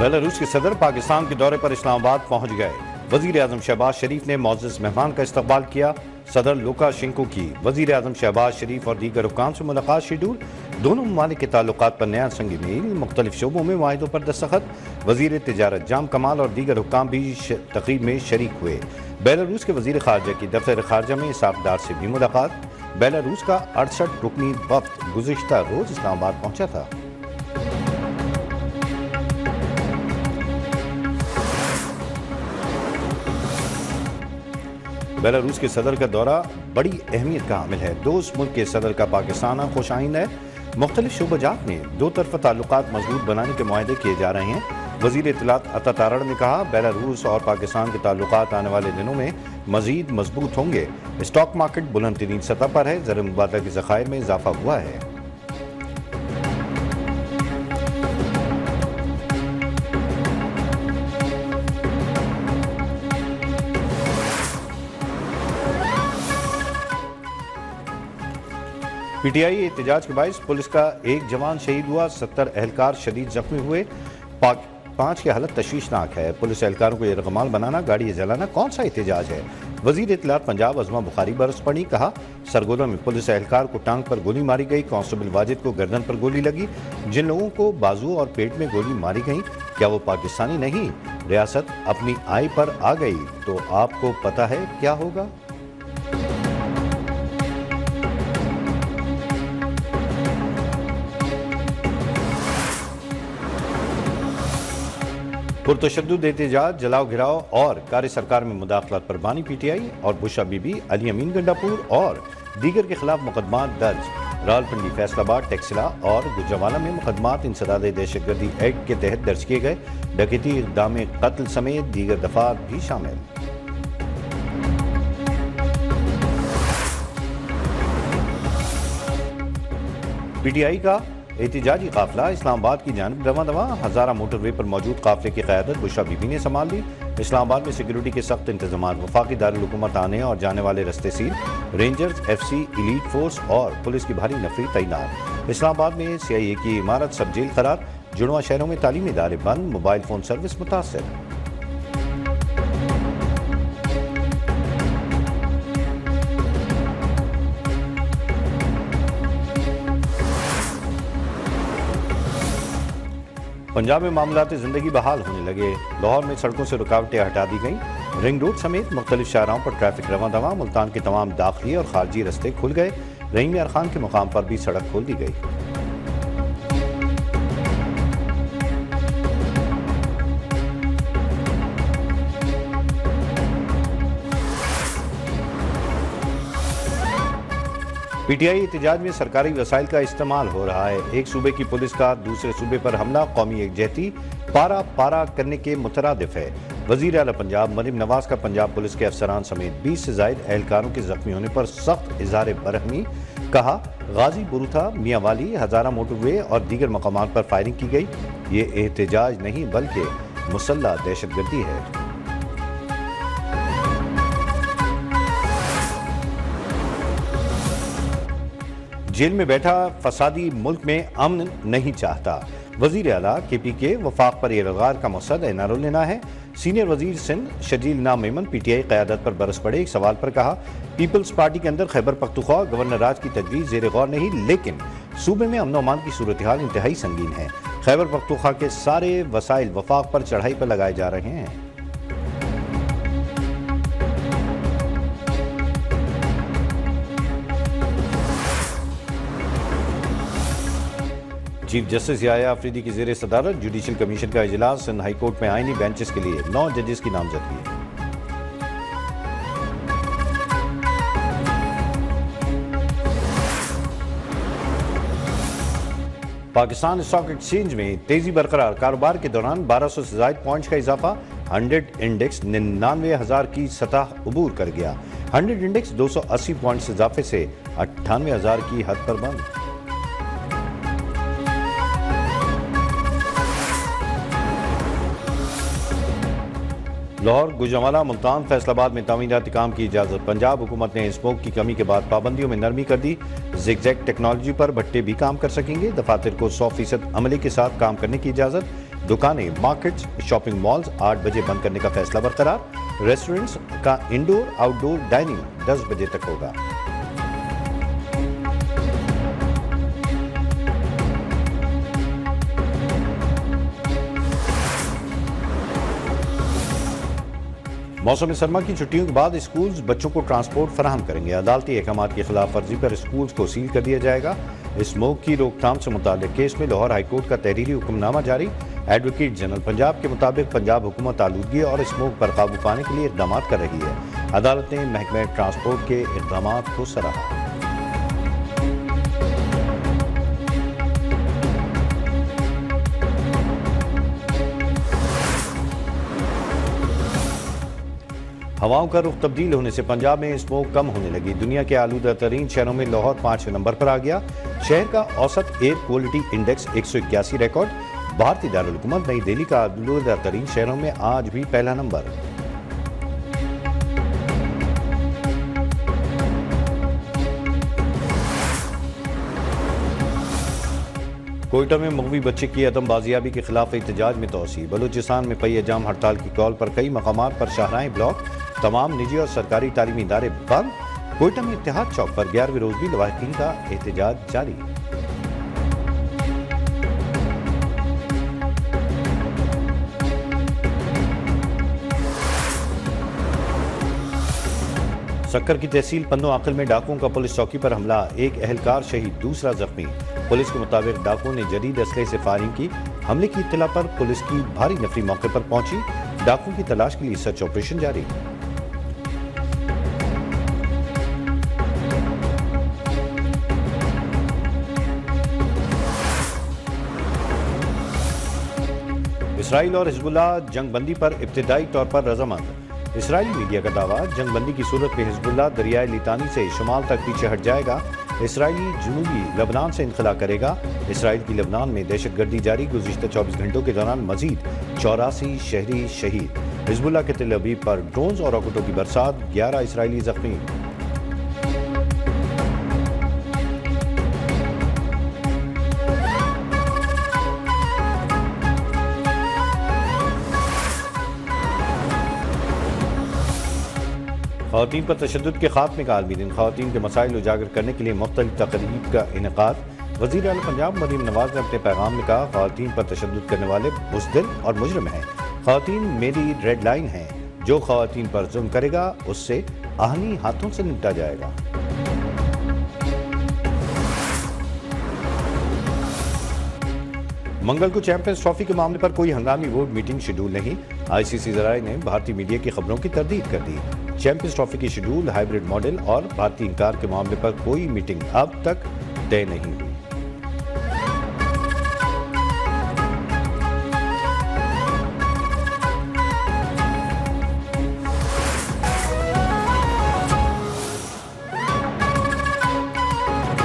Belarus के सदर पाकिस्तान के दौरे पर इस्लामाबाद पहुंच गए। वजीर आजम शहबाज शरीफ ने मोअज़्ज़ज़ मेहमान का इस्तकबाल किया। सदर लुकाशेंको की वजीर आजम शहबाज शरीफ और दीगर हुक्काम से मुलाकात शेड्यूल। दोनों ममालिक के ताल्लुकात पर नया संग मील, मुख्तलिफ शोबों में माहिदों पर दस्तखत। वजीर तिजारत जाम कमाल और दीगर हुक्काम भी तकरीब में शरीक हुए। बेलारूस के वजीर खारजा की दफ्तर खारजा में इसाक डार से भी मुलाकात। बेलारूस का 68 रुकनी वफ्द गुज़िश्ता रोज इस्लामाबाद पहुंचा था। बेलारूस के सदर का दौरा बड़ी अहमियत का हामिल है। दोस्त मुल्क के सदर का पाकिस्तान खुश आइंद है। मुख्तलिफ शोबाजात में दो तरफा ताल्लुकात मजबूत बनाने के मुआहदे किए जा रहे हैं। वजीर इत्तलात अता तारड़ ने कहा, बेलारूस और पाकिस्तान के ताल्लुकात आने वाले दिनों में मजीद मजबूत होंगे। स्टॉक मार्केट बुलंद तरीन सतह पर है। ज़र मुबादला के ज़खायर में इजाफा हुआ है। पीटीआई एहतजाज के बायस पुलिस का एक जवान शहीद हुआ, 70 एहलकार शदीद जख्मी हुए। 5 की हालत तशवीशनाक है। पुलिस एहलकारों को यरगमाल बनाना, गाड़ियां जलाना कौन सा एहतजाज है? वजीर इत्तलात पंजाब अजमा बुखारी बरस पड़ी। कहा, सरगोदा में पुलिस एहलकार को टांग पर गोली मारी गई। कांस्टेबल वाजिद को गर्दन पर गोली लगी। जिन लोगों को बाजू और पेट में गोली मारी गई, क्या वो पाकिस्तानी नहीं? रियासत अपनी आय पर आ गई तो आपको पता है क्या होगा। पुरतशद्दुद एहतजाज, जलाओ घिराव और कार्य सरकार में मुदाखलत पर बानी पीटीआई और बुशा बीबी, अली अमीन गंडापुर और दीगर के खिलाफ मुकदमा दर्ज। रावलपिंडी, फैसलाबाद, टेक्सिला और गुजरावाला में मुकदमात इंसदाद दहशतगर्दी एक्ट के तहत दर्ज किए गए। डकैती, इक़दाम कत्ल समेत दीगर दफात भी शामिल। पीटीआई का एहतजाजी काफिला इस्लामाबाद की जानिब रवां दवा। हजारा मोटरवे पर मौजूद काफिले की क़यादत बुशा बीबी ने संभाल ली। इस्लामाबाद में सिक्योरिटी के सख्त इंतजाम। वफाकी दारुल हुकूमत आने और जाने वाले रस्ते seal. Rangers, FC, elite force और पुलिस की भारी नफरी तैनात। इस्लामाबाद में CIA की इमारत सब जेल करार। जुड़वा शहरों में तालीमी इदारे बंद। मोबाइल फोन सर्विस मुतासर। पंजाब में मामलात ज़िंदगी बहाल होने लगे। लाहौर में सड़कों से रुकावटें हटा दी गईं। रिंग रोड समेत मुख्तलिफ शाहराहों पर ट्रैफिक रवां दवा। मुल्तान के तमाम दाखिली और खारजी रस्ते खुल गए। रहीम यार खान के मुकाम पर भी सड़क खोल दी गई। पीटीआई एहतजाज में सरकारी वसाइल का इस्तेमाल हो रहा है। एक सूबे की पुलिस का दूसरे सूबे पर हमला कौमी एकजहती पारा पारा करने के मुतरादिफ है। वजीर आला पंजाब मरीम नवाज का पंजाब पुलिस के अफसरान समेत 20 से जायद एहलकारों के जख्मी होने पर सख्त इज़हार बरहमी। कहा, गाजी बुरुथा, मियाँ वाली, हजारा मोटरवे और दीगर मकामात पर फायरिंग की गई। ये एहतजाज नहीं बल्कि मुसल्ला दहशतगर्दी है। जेल में बैठा फसादी मुल्क में अमन नहीं चाहता। वजीर आला KPK वफाक पर इल्गार का मकसद एनआरओ लेना है। सीनियर वजीर सिंध शजील नाम मेमन पीटीआई क़यादत पर बरस पड़े। एक सवाल पर कहा, पीपल्स पार्टी के अंदर खैबर पख्तूनख्वा गवर्नर राज की तजवीज़ ज़ेर गौर नहीं, लेकिन सूबे में अमन अमान की सूरत हाल इंतहाई संगीन है। खैबर पख्तूनख्वा के सारे वसाइल वफाक पर चढ़ाई पर लगाए जा रहे हैं। चीफ जस्टिस याया अफरीदी की ज़ेर सदारत जुडिशल कमीशन का इजलास। सिंध हाई कोर्ट में आईनी बेंचेस के लिए 9 जजेस की नामजदगी। पाकिस्तान स्टॉक एक्सचेंज में तेजी बरकरार। कारोबार के दौरान 1200 से ज्यादा पॉइंट्स का इजाफा। 100 इंडेक्स 99,000 की सतह अबूर कर गया। 100 इंडेक्स 280 पॉइंट्स इजाफे से 98,000 की हद पर बंद। लाहौर, गुजरावाला, मुल्तान, फैसलाबाद में तामीराती काम की इजाज़त। पंजाब हुकूमत ने स्मोक की कमी के बाद पाबंदियों में नरमी कर दी। ज़िगज़ैग टेक्नोलॉजी पर भट्टे भी काम कर सकेंगे। दफातर को 100% अमले के साथ काम करने की इजाज़त। दुकानें, मार्केट्स, शॉपिंग मॉल्स 8 बजे बंद करने का फैसला बरकरार। रेस्टोरेंट्स का इंडोर आउटडोर डाइनिंग 10 बजे तक होगा। मौसम सरमा की छुट्टियों के बाद स्कूल्स बच्चों को ट्रांसपोर्ट फराहम करेंगे। अदालती अहकाम की खिलाफ वर्जी पर स्कूल्स को सील कर दिया जाएगा। स्मोक की रोकथाम से मुताल्लिक केस में लाहौर हाईकोर्ट का तहरीरी हुक्मनामा जारी। एडवोकेट जनरल पंजाब के मुताबिक पंजाब हुकूमत आलूदगी और स्मोक पर काबू पाने के लिए इकदाम कर रही है। अदालत ने महकमे ट्रांसपोर्ट के इकदाम को सराहा। हवाओं का रुख तब्दील होने से पंजाब में स्मोक कम होने लगी। दुनिया के आलूदा तरीन शहरों में लाहौर 5वें नंबर पर आ गया। शहर का औसत एयर क्वालिटी इंडेक्स 181 रिकॉर्ड। भारतीय दारुल हुकूमत नई दिल्ली का आलूदा तरीन शहरों में आज भी पहला नंबर। कोयटा में मगवी बच्चे की अदम बाजियाबी के खिलाफ एहतजाज में तोसी। बलूचिस्तान में पई जाम हड़ताल की कॉल पर कई मकामात पर शाहराहें ब्लॉक। तमाम निजी और सरकारी तालीमी इदारे बंद। कोयटा में इत्तेहाद चौक पर 11वीं रोज भी लवाहिकीन का एहतजाज जारी। सक्कर की तहसील पन्नो आकल में डाकुओं का पुलिस चौकी पर हमला। एक अहलकार शहीद, दूसरा जख्मी। पुलिस के मुताबिक डाकुओं ने जदीद असलहे से फायरिंग की। हमले की इत्तला पर पुलिस की भारी नफरी मौके पर पहुंची। डाकुओं की तलाश के लिए सर्च ऑपरेशन जारी। इसराइल और हिजबुल्लाह जंगबंदी पर इब्तिदाई तौर पर रजामंद। इसराइली मीडिया का दावा, जंगबंदी की सूरत में हिजबुल्लाह दरियाए लितानी से शुमाल तक पीछे हट जाएगा। इसराइली जुनूबी लबनान से इनखला करेगा। इसराइल की लबनान में दहशतगर्दी जारी। गुज़िश्ता 24 घंटों के दौरान मजीद 84 शहरी शहीद। हिजबुल्लाह के तेल अवीव पर ड्रोन्स और रॉकेटों की बरसात। 11 इसराइली जख्मी। ख़वातीन पर तशद्दुद के खात्मे का आलमी दिन। ख़वातीन के मसाइल उजागर करने के लिए मुख्तलिफ तक़रीब का इनेकाद। वज़ीर आला पंजाब मरीम नवाज ने अपने पैगाम में कहा, ख़वातीन पर तशद्दुद करने वाले बुज़दिल और मुजरिम हैं। ख़वातीन मेरी रेड लाइन हैं। जो ख़वातीन पर जुल्म करेगा उससे आहनी हाथों से निपटा जाएगा। मंगल को चैंपियंस ट्रॉफी के मामले पर कोई हंगामी बोर्ड मीटिंग शेड्यूल नहीं। आईसीसी जराए ने भारतीय मीडिया की खबरों की तरदीद कर दी। चैंपियंस ट्रॉफी की शेड्यूल, हाइब्रिड मॉडल और भारतीय इंकार के मामले पर कोई मीटिंग अब तक तय नहीं।